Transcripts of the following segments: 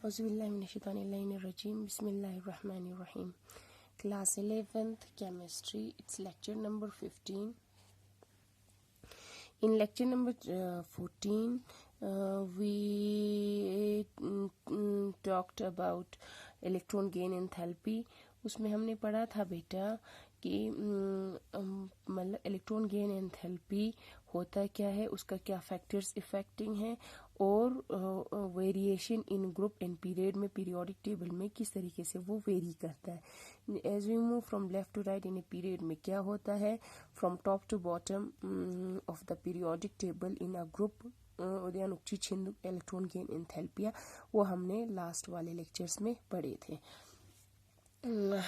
Auzubillahiminash-shaytanir-rajim. Bismillahir-Rahmanir-Rahim. Class 11th Chemistry. It's lecture number 15. In lecture number 14, we talked about electron gain enthalpy. उसमें हमने पढ़ा था बेटा कि मतलब इलेक्ट्रॉन गेन एंथैल्पी होता क्या है, उसका क्या फैक्टर्स इफेक्टिंग है और variation in group and period में पीरियोडिक टेबल में किस तरीके से वो वेरी करता है। As we move from left to right in a period में क्या होता है, from top to bottom of the periodic table in a group electron gain enthalpy, वो हमने लास्ट वाले लेक्चर्स में पढ़े थे।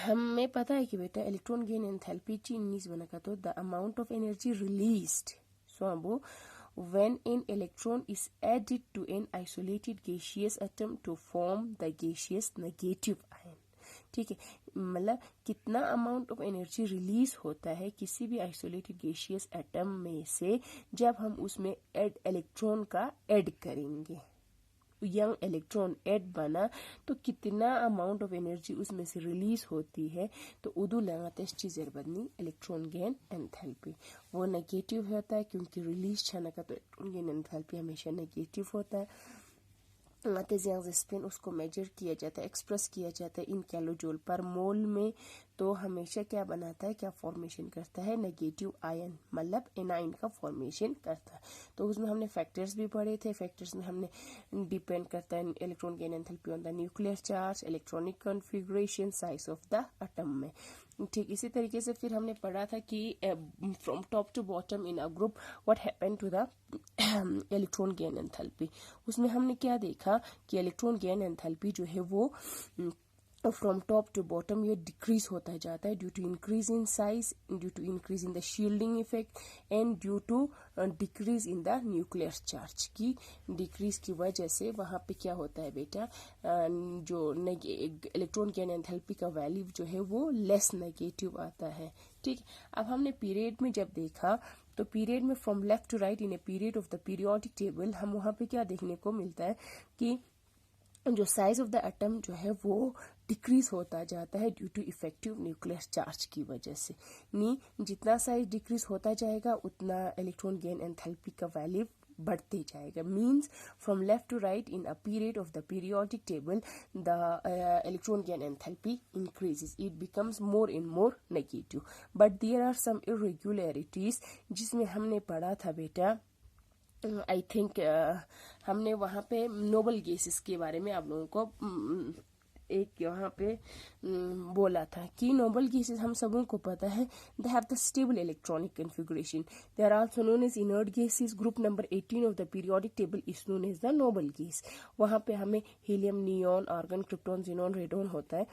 हमें पता है कि बेटा इलेक्ट्रॉन गेन एंथैल्पी चीनीस बना का तो the amount of energy released so when an electron is added to an isolated gaseous atom to form the gaseous negative ion। ठीक है, मतलब कितना अमाउंट ऑफ एनर्जी रिलीज होता है किसी भी आइसोलेटेड गैसियस एटम में से जब हम उसमें इलेक्ट्रॉन का ऐड करेंगे। यंग इलेक्ट्रॉन ऐड बना तो कितना अमाउंट ऑफ एनर्जी उसमें से रिलीज होती है, तो उदू लगाते चीजें बदनी इलेक्ट्रॉन गेन एंथैल्पी वो नेगेटिव होता है क्योंकि रिलीज छाना का तो इलेक्ट्रॉन गेन एंथैल्पी हमेशा नेगेटिव होता है। स्पिन उसको मेजर किया जाता है, एक्सप्रेस किया जाता है इन कैलोजूल पर मोल में, तो हमेशा क्या बनाता है, क्या फॉर्मेशन करता है, नेगेटिव आयन मतलब एनाइन का फॉर्मेशन करता है। तो उसमें हमने फैक्टर्स भी पढ़े थे। फैक्टर्स में हमने डिपेंड करता है electron gain enthalpy on the nuclear charge, electronic configuration, size of the atom में। ठीक इसी तरीके से फिर हमने पढ़ा था कि from top to bottom in a group what happen to the electron gain enthalpy. उसमें हमने क्या देखा कि इलेक्ट्रॉन गेन एंथैल्पी जो है वो फ्रॉम टॉप टू बॉटम ये डिक्रीज होता जाता है due to increase in size, due to increase in the shielding effect and due to decrease in the nuclear charge की डिक्रीज की वजह से वहां पे क्या होता है बेटा, जो इलेक्ट्रॉन गेन एंथैल्पी का वैल्यू जो है वो लेस नेगेटिव आता है। ठीक, अब हमने पीरियड में जब देखा तो पीरियड में from left to right in a period of the periodic table हम वहां पे क्या देखने को मिलता है कि जो साइज ऑफ द एटम जो है वो डिक्रीज होता जाता है due to effective nuclear charge की वजह से। जितना साइज डिक्रीज होता जाएगा उतना इलेक्ट्रॉन गेन एंथैल्पी का वैल्यू बढ़ते जाएगा। Means from left to right in a period of the periodic table the electron gain enthalpy increases, it becomes more and more negative. But there are some irregularities जिसमें हमने पढ़ा था बेटा, I think हमने वहां पे नोबल गैसेस के बारे में आप लोगों को एक यहाँ पे बोला था कि नोबल गैसेस हम सबों को पता है they have the stable electronic configuration, they are also known as inert gases. Group number 18 of the periodic table is known as the noble gas. वहां पे हमें helium, neon, argon, krypton, xenon, radon होता है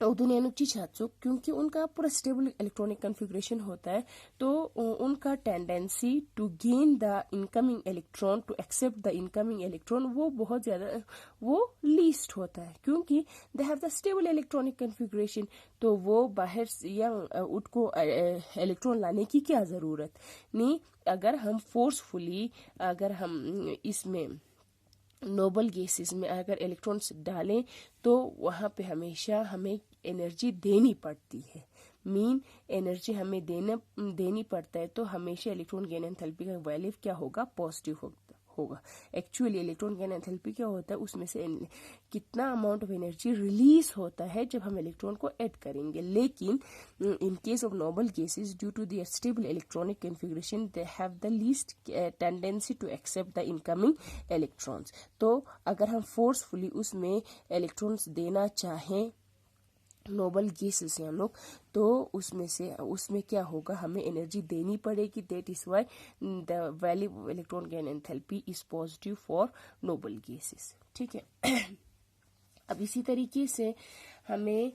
दुनिया चीज क्योंकि उनका पूरा स्टेबल इलेक्ट्रॉनिक कॉन्फ़िगरेशन होता है, तो उनका tendency to gain the incoming electron, to accept the incoming electron वो बहुत ज्यादा वो लीस्ट होता है क्योंकि they have the stable electronic configuration. तो वो बाहर या उनको इलेक्ट्रॉन लाने की क्या जरूरत नहीं। अगर हम फोर्सफुली अगर हम इसमें नोबल गैसेस में अगर इलेक्ट्रॉन्स डालें तो वहां पे हमेशा हमें एनर्जी देनी पड़ती है। एनर्जी हमें देनी पड़ता है, तो हमेशा इलेक्ट्रॉन गेन एंथैल्पी का वैल्यू क्या होगा, पॉजिटिव होगा। एक्चुअली इलेक्ट्रॉन गेन एंथैल्पी क्या होता है, उसमें से कितना अमाउंट ऑफ एनर्जी रिलीज होता है जब हम इलेक्ट्रॉन को ऐड करेंगे। लेकिन in case of noble gases due to their stable electronic configuration they have the least tendency to accept the incoming electrons. तो अगर हम फोर्सफुली उसमें इलेक्ट्रॉन्स देना चाहें नोबल गैसेस हम लोग, तो उसमें क्या होगा, हमें एनर्जी देनी पड़ेगी। That is why the value of electron gain enthalpy is positive for noble gases. ठीक है, अब इसी तरीके से हमें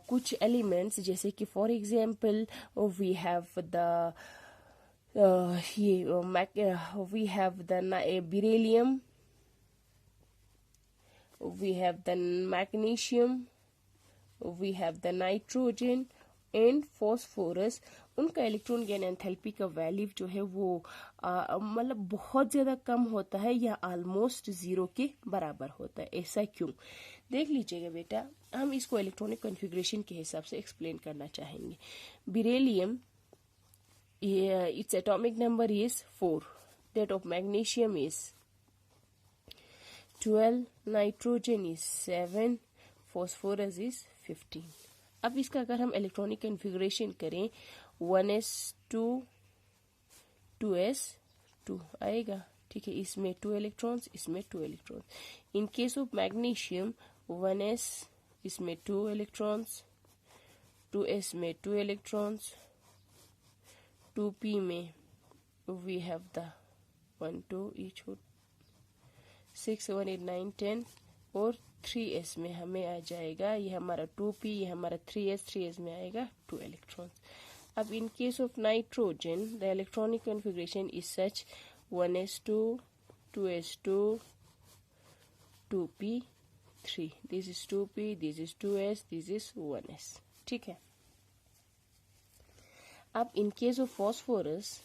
कुछ एलिमेंट्स जैसे कि for example we have the we have the beryllium, we have the magnesium, we have the nitrogen, and phosphorus, उनका इलेक्ट्रॉन गेन एंथैल्पी का वैल्यू जो है वो मतलब बहुत ज़्यादा कम होता है या ऑलमोस्ट ज़ीरो के बराबर होता है। ऐसा क्यों? देख लीजिएगा बेटा, हम इसको इलेक्ट्रॉनिक कॉन्फ़िगरेशन के हिसाब से एक्सप्लेन करना चाहेंगे। Beryllium, its atomic number is 4, that of magnesium is 12, nitrogen is 7, phosphorus is 15। अब इसका अगर हम इलेक्ट्रॉनिक कॉन्फ़िगरेशन करें 1s2 2s2 आएगा, ठीक है। इसमें 2 इलेक्ट्रॉन्स, इसमें 2 electrons. In case of magnesium 1s, इसमें 2 इलेक्ट्रॉन्स, 2s में 2 इलेक्ट्रॉन्स, 2p में we have the 1 2 each 6 7 8 9 10, और 3s में हमें आ जाएगा, ये हमारा 2p, ये हमारा 3s में आएगा 2 इलेक्ट्रॉन्स। अब इन case of nitrogen the electronic configuration is such 1s2 2s2 2p 3, this is 2p, this is 2s, this is 1s, ठीक है। अब इन केस ऑफ फॉस्फोरस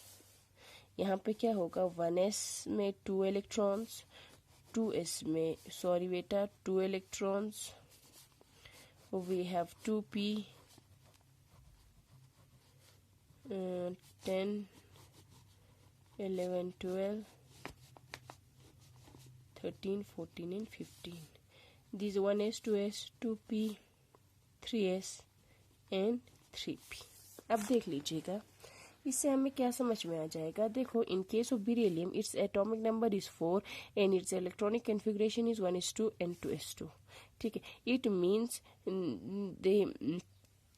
यहाँ पे क्या होगा, 1s में 2 इलेक्ट्रॉन्स, 2s में सॉरी बेटा 2 electrons, we have 2p 10 11 12 13 14 and 15, these 1s 2s 2p 3s and 3p। अब देख लीजिएगा इससे हमें क्या समझ में आ जाएगा। देखो, इन case of beryllium its atomic number is 4 and it's electronic configuration is 1s2 and 2s2, ठीक है। It means the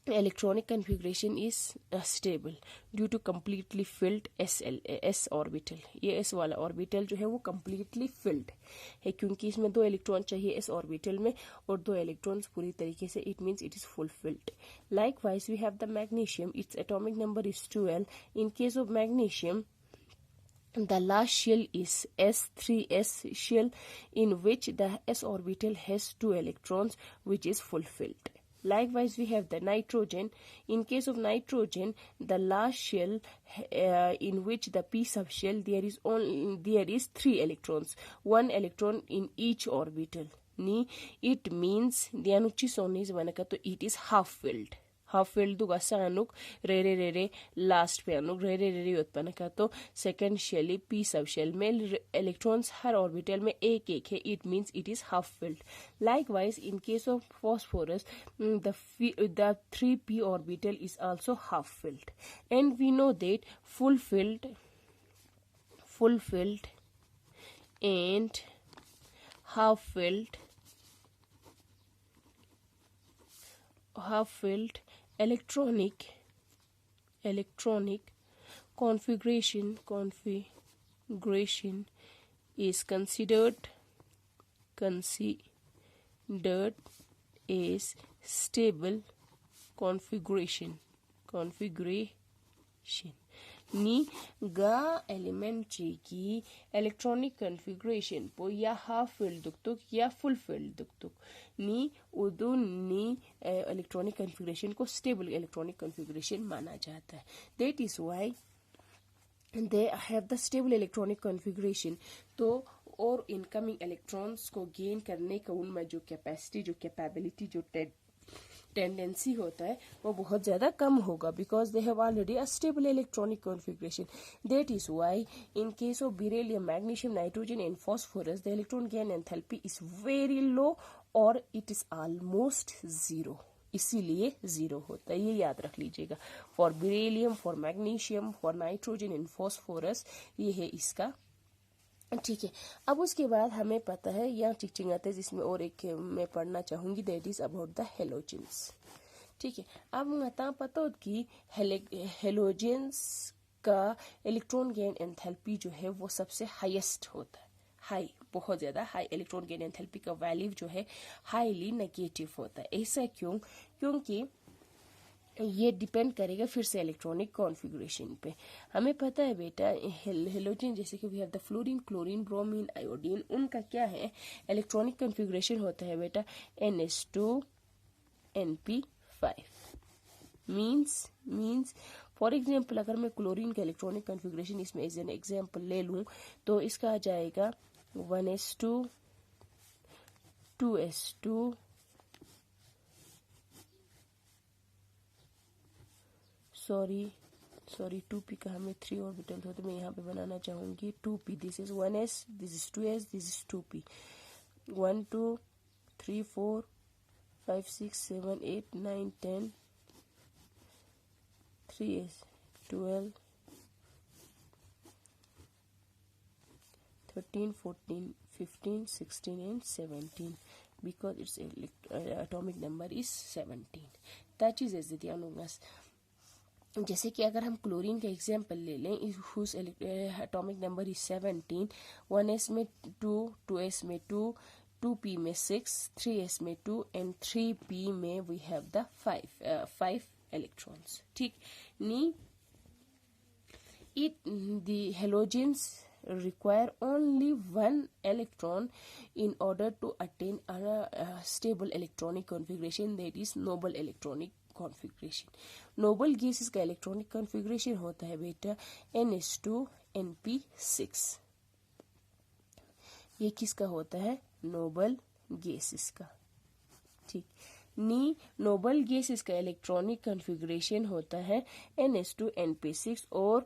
electronic configuration is stable due to completely filled s orbital। ये s वाला ऑर्बिटल जो है वो completely filled है, क्योंकि इसमें 2 इलेक्ट्रॉन चाहिए s ऑर्बिटल में और 2 इलेक्ट्रॉन्स पूरी तरीके से, it means it is fulfilled। Likewise we have the magnesium, its atomic number is 12। In case of magnesium the last shell is s3s shell in which the s orbital has 2 electrons which is fulfilled। Likewise we have the nitrogen, in case of nitrogen the last shell in which the p subshell there is 3 electrons, 1 electron in each orbital ni, it means dianuchi sonis vanaka to it is half filled। Half filled दुगा सानुक रे रे रे रे last पे अनुक रे रे रे रे उत्पन्न का, तो second shell p subshell में इलेक्ट्रॉन्स हर ऑर्बिटल में एक एक है, it means it is half filled. Likewise in case of phosphorus the 3p orbital is also half filled, and we know that full filled and half filled electronic configuration is considered as stable configuration नी गा elementary की electronic configuration पो या half field दुक्तुक या full field दुक्तुक नी उदो नी electronic configuration को stable electronic configuration माना जाता है। That is why they have the stable electronic configuration. तो और इनकमिंग इलेक्ट्रॉन्स को गेन करने का उनमें जो कैपेसिटी, जो कैपेबिलिटी, जो टेंडेंसी होता है वो बहुत ज़्यादा कम होगा, because they have already a stable electronic configuration. That is why in case of beryllium, magnesium, nitrogen and phosphorus the electron gain enthalpy is very low और इट इज ऑलमोस्ट जीरो, इसीलिए zero होता है, ये याद रख लीजिएगा। For beryllium, for magnesium, for nitrogen and phosphorus ये है इसका, ठीक है। अब उसके बाद हमें पता है यहाँ टीचिंग आता है जिसमें और एक मैं पढ़ना चाहूंगी, that is about the halogens, ठीक है। अब मैं पता हो कि हेलोजेंस का इलेक्ट्रॉन गेन एंथैल्पी जो है वो सबसे हाईएस्ट होता है, हाई, बहुत ज़्यादा हाई इलेक्ट्रॉन गेन एंथैल्पी का वैल्यू जो है हाईली नेगेटिव होता है। ऐसा क्यों? क्योंकि ये डिपेंड करेगा फिर से इलेक्ट्रॉनिक कॉन्फ़िगरेशन पे। हमें पता है बेटा हेलोजन जैसे कि we have the fluorine, chlorine, bromine, iodine, उनका क्या है इलेक्ट्रॉनिक कॉन्फ़िगरेशन होता है बेटा NS2 NP5। Means for example अगर मैं क्लोरीन का इलेक्ट्रॉनिक कॉन्फ़िगरेशन इसमें एज एन एग्जाम्पल ले लूँ तो इसका आ जाएगा 1s2 2s2 सॉरी 2p का हमें 3 ऑर्बिटल हो तो मैं यहाँ पे बनाना चाहूँगी 2p, this is 1s, this is 2s, this is 2p, 1 2 3 4 5 6 7 8 9 10 3s 12 13 14 15 16 and 17 because its atomic number is 17. That is as the अनुगस. जैसे कि अगर हम क्लोरीन का एग्जाम्पल ले लें whose atomic number is 17, 1s में 2, 2s में 2, 2p में 6, 3s में 2 and 3p में we have the 5 electrons. ठीक नी the halogens require only one electron in order to attain a stable electronic configuration, that is noble electronic configuration. Noble gases का electronic configuration होता है बेटा NH2 NP6. ये किसका होता है? नोबल गैसेस का. ठीक नी नोबल गैसेस का इलेक्ट्रॉनिक कॉन्फ़िगरेशन होता है NH2 NP6 और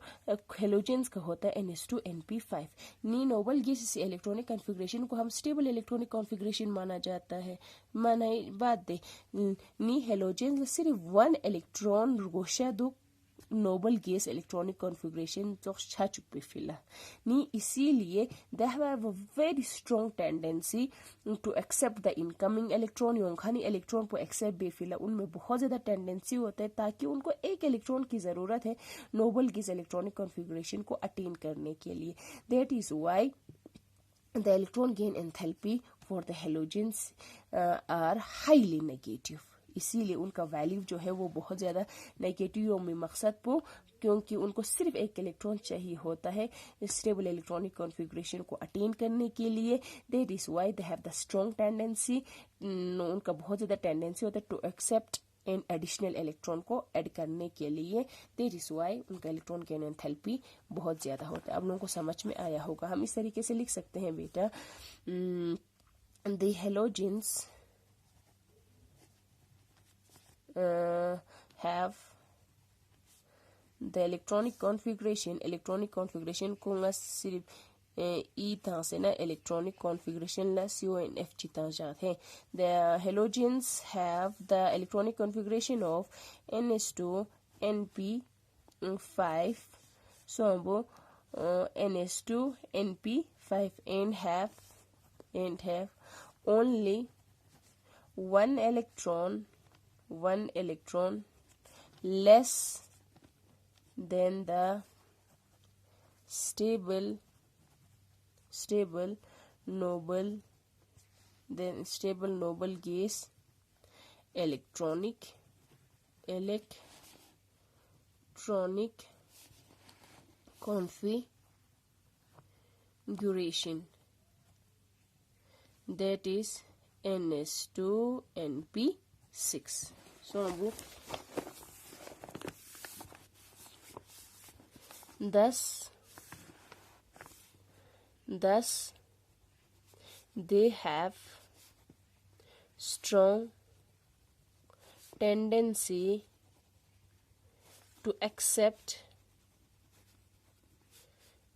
हेलोजेंस का होता है NH2 NP5. नी नोबल गैसेस इलेक्ट्रॉनिक कॉन्फ़िगरेशन को हम स्टेबल इलेक्ट्रॉनिक कॉन्फ़िगरेशन माना जाता है. माना बात दे नी हेलोजेंस सिर्फ 1 इलेक्ट्रॉन गोशा दो नोबल गैस इलेक्ट्रॉनिक कॉन्फ़िगरेशन तो छाछ पे फिला नी इसीलिए they have a very strong tendency to accept the incoming electron. योंखानी इलेक्ट्रॉन को एक्सेप्ट बेफिला उनमें बहुत ज़्यादा टेंडेंसी होता है ताकि उनको एक इलेक्ट्रॉन की ज़रूरत है नोबल गैस इलेक्ट्रॉनिक कॉन्फ़िगरेशन को अटेन करने के लिए. That is Y the electron gain enthalpy for the halogens are highly negative. इसीलिए उनका वैल्यू जो है वो बहुत ज़्यादा नेगेटिव में मकसद को क्योंकि उनको सिर्फ एक इलेक्ट्रॉन चाहिए होता है स्टेबल इलेक्ट्रॉनिक कॉन्फ़िगरेशन को अटेन करने के लिए. That is why they have the strong tendency, उनका बहुत ज़्यादा टेंडेंसी होता है to accept an additional electron को ऐड करने के लिए. दैट इज़ वाई उनका इलेक्ट्रॉन गेन एंथैल्पी बहुत ज़्यादा होता है. आप लोगों को समझ में आया होगा. हम इस तरीके से लिख सकते हैं बेटा the halogens have the electronic configuration को ना सिर्फ E था से ना electronic configuration ला CONF चिता जाते हैं. The halogens have the electronic configuration of NH2 NP5 so NH2 NP5 and have only one electron less than the stable noble gas electronic configuration, that is NH2 NP6. So thus they have strong tendency to accept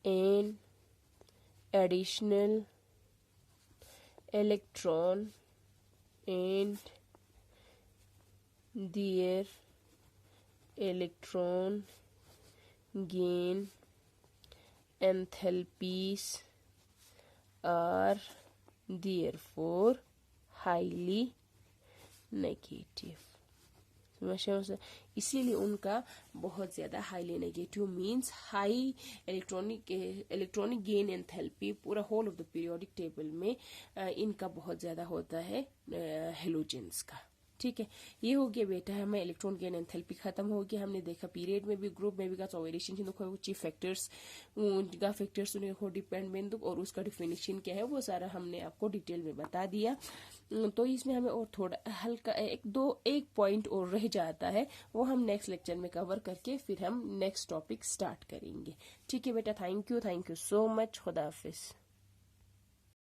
an additional electron and their electron gain enthalpies are therefore highly negative. इसीलिए उनका बहुत ज़्यादा highly negative means high electronic gain enthalpy पूरा whole of the periodic table में इनका बहुत ज़्यादा होता है हेलोजेंस का. ठीक है, ये हो गया बेटा हमें इलेक्ट्रॉन गेन एंथैल्पी खत्म हो गया। हमने देखा पीरियड में भी ग्रुप में भी का वेरिएशन ची फैक्टर्स का फैक्टर्स हो डिपेंड बिंदु और उसका डिफिनेशन क्या है वो सारा हमने आपको डिटेल में बता दिया। तो इसमें हमें और थोड़ा हल्का एक पॉइंट और रह जाता है, वो हम नेक्स्ट लेक्चर में कवर करके फिर हम नेक्स्ट टॉपिक स्टार्ट करेंगे। ठीक है बेटा, थैंक यू सो मच, खुदा हाफिज।